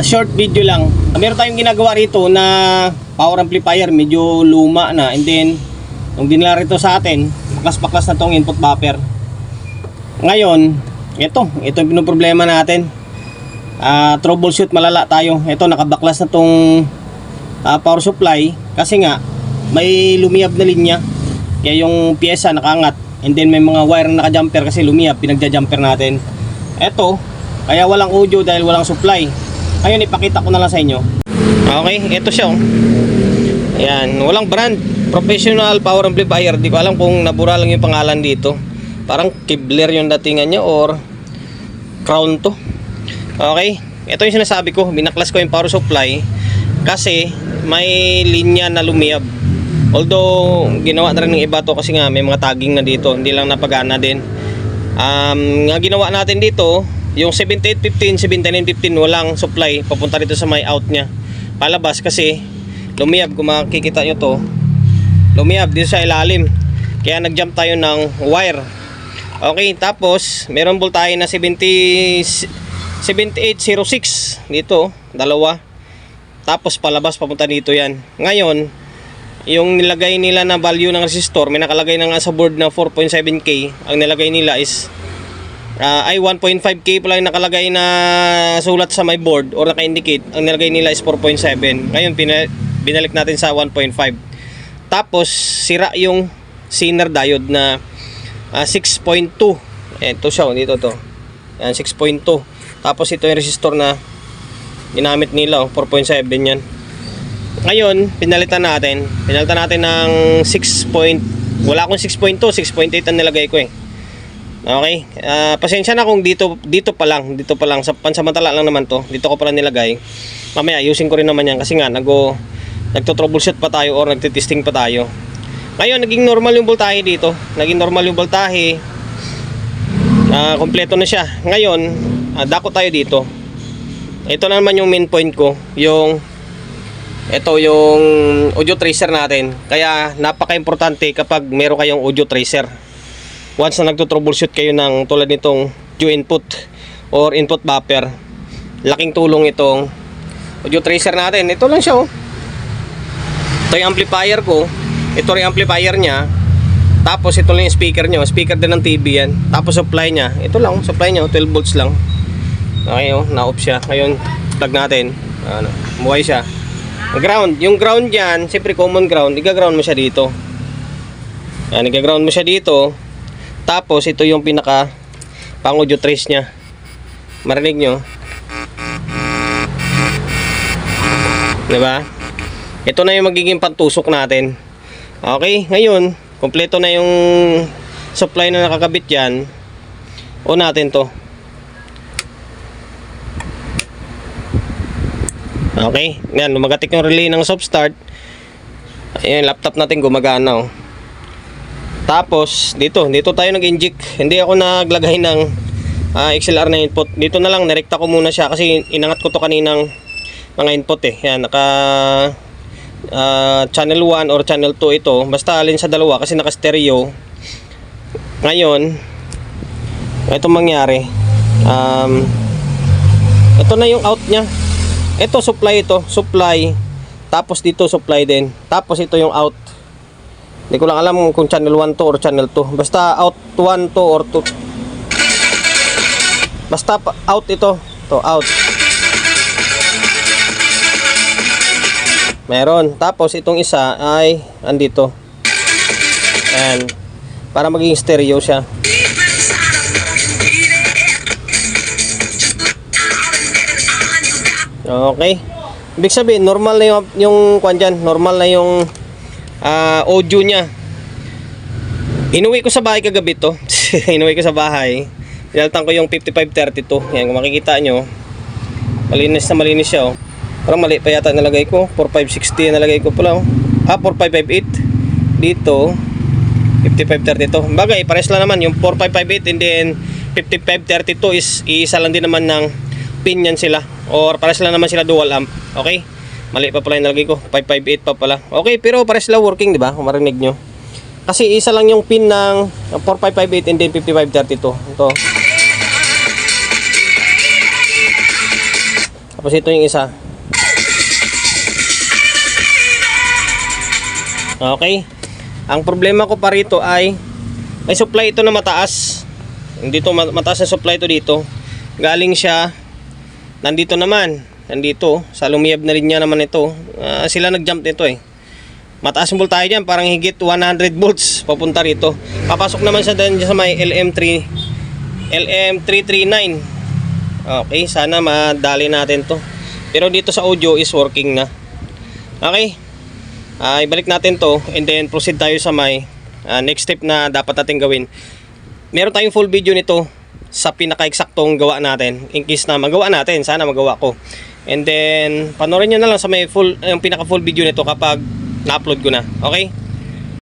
Short video lang. Meron tayong ginagawa rito na power amplifier, medyo luma na, and then nung dinala rito sa atin, baklas-baklas na tong input buffer. Ngayon, ito yung pinoproblema natin. Troubleshoot malala tayo. Ito, nakabaklas na tong power supply kasi nga may lumiyab na linya. Kaya yung pyesa nakaangat, and then may mga wire na naka-jumper kasi lumiyab, pinagja-jumper natin. Ito, kaya walang audio dahil walang supply. Ngayon, ipakita ko na lang sa inyo. Okay, ito siya. Ayan, walang brand. Professional power amplifier. Di ko alam kung nabura lang yung pangalan dito. Parang Kibler yung datingan niya or Crown to. Okay, ito yung sinasabi ko. Binaklas ko yung power supply kasi may linya na lumiyab. Although, ginawa na rin ng iba to kasi nga may mga tagging na dito. Hindi lang napagana din. Nga ginawa natin dito, yung 7815, 7915 walang supply papunta dito sa may out nya palabas kasi lumiyab. Kung makikita nyo to, lumiyab dito sa ilalim, kaya nag-jump tayo ng wire. Okay, tapos meron voltahe na 7806 dito, dalawa, tapos palabas papunta dito yan. Ngayon, yung nilagay nila na value ng resistor, may nakalagay na nga sa board na 4.7K. Ang nilagay nila is 1.5K pala yung nakalagay na sulat sa my board or naka-indicate. Ang nilagay nila is 4.7. Ngayon binalik natin sa 1.5. Tapos sira yung Zener diode na 6.2. Ito siya, dito to. Yan, 6.2. Tapos ito yung resistor na ginamit nila, 4.7 yan. Ngayon, pinalitan natin ng 6. Wala akong 6.2, 6.8 ang nilagay ko eh. Okay, pasensya na kung dito pa lang sa pansamantala lang naman to. Dito ko pala nilagay. Mamaya ayusin ko rin naman yan kasi nga nagto-troubleshoot pa tayo or nagte-testing pa tayo. Ngayon, naging normal yung voltahe dito. Kompleto na siya. Ngayon, dako tayo dito. Ito na naman yung main point ko, yung audio tracer natin. Kaya napaka-importante kapag meron kayong audio tracer. Once na nagto-troubleshoot kayo ng tulad nitong due input or input buffer, laking tulong itong audio tracer natin. Ito lang siya. Ito yung amplifier ko. Ito rin yung amplifier niya. Tapos ito lang yung speaker nyo. Speaker din ng TV yan. Tapos supply niya. Ito lang, supply niya, 12 volts lang. Okay, na-off siya. Ngayon, plug natin. Buhay siya. Ground. Yung ground yan, siyempre common ground. Iga-ground mo siya dito. Yan, iga-ground mo siya dito. Tapos ito yung pinaka pang audio trace nya. Marinig nyo, diba? Ito na yung magiging pantusok natin. Okay, ngayon kompleto na yung supply na nakakabit yan. On natin to. Okay, yan, lumagatik yung relay ng soft start. Ayan, laptop natin gumagana. Tapos dito tayo nag-inject. Hindi ako naglagay ng XLR na input. Dito na lang nirekta ko muna siya kasi inangat ko to kaninang mga input eh. Yan, naka channel 1 or channel 2 ito. Basta alin sa dalawa kasi naka stereo. Ngayon, itong mangyari, ito na yung out nya. Ito supply, supply. Tapos dito supply din. Tapos ito yung out. Hindi ko lang alam kung channel 1 to or channel 2. Basta out 1 to or 2. Basta out ito. To out. Meron. Tapos itong isa ay andito. Ayan. Para maging stereo siya. Okay. Ibig sabihin, normal na yung kwan dyan. Normal na yung audio nya. Inuwi ko sa bahay kagabi to. Inuwi ko sa bahay. Pinalitan ko yung 5532. Yan, kung makikita nyo, malinis na malinis siya. Oh. Parang mali pa yata nalagay ko. 4560 nalagay ko pala. 4558. Dito 5532. Bagay, pares lang naman yung 4558 and then 5532 is iisa lang din naman ng pin yan sila. Or pares lang naman sila dual amp. Okay? Mali pa pala yung nalagay ko. 558 pa pala. Okay, pero pares lang working, di ba? Kung marinig nyo. Kasi isa lang yung pin ng 4558 and then 5532. Ito. Tapos ito yung isa. Okay. Ang problema ko pa rito ay may supply ito na mataas. Dito mataas na supply ito dito. Galing siya nandito naman. Nandito sa lumiyab na linya naman ito. Sila nag-jump nito eh. Mataas yung voltahe diyan, parang higit 100 volts papunta rito. Papasok naman siya dyan sa may LM339. Okay, sana madali natin to. Pero dito sa audio is working na. Okay. Ibalik natin to and then proceed tayo sa may next step na dapat natin gawin. Meron tayong full video nito sa pinaka-eksaktong gawa natin. In case na magawa natin, sana magawa ko. And then panoorin nyo na lang sa may full, yung pinaka-full video nito kapag na-upload ko na. Okay?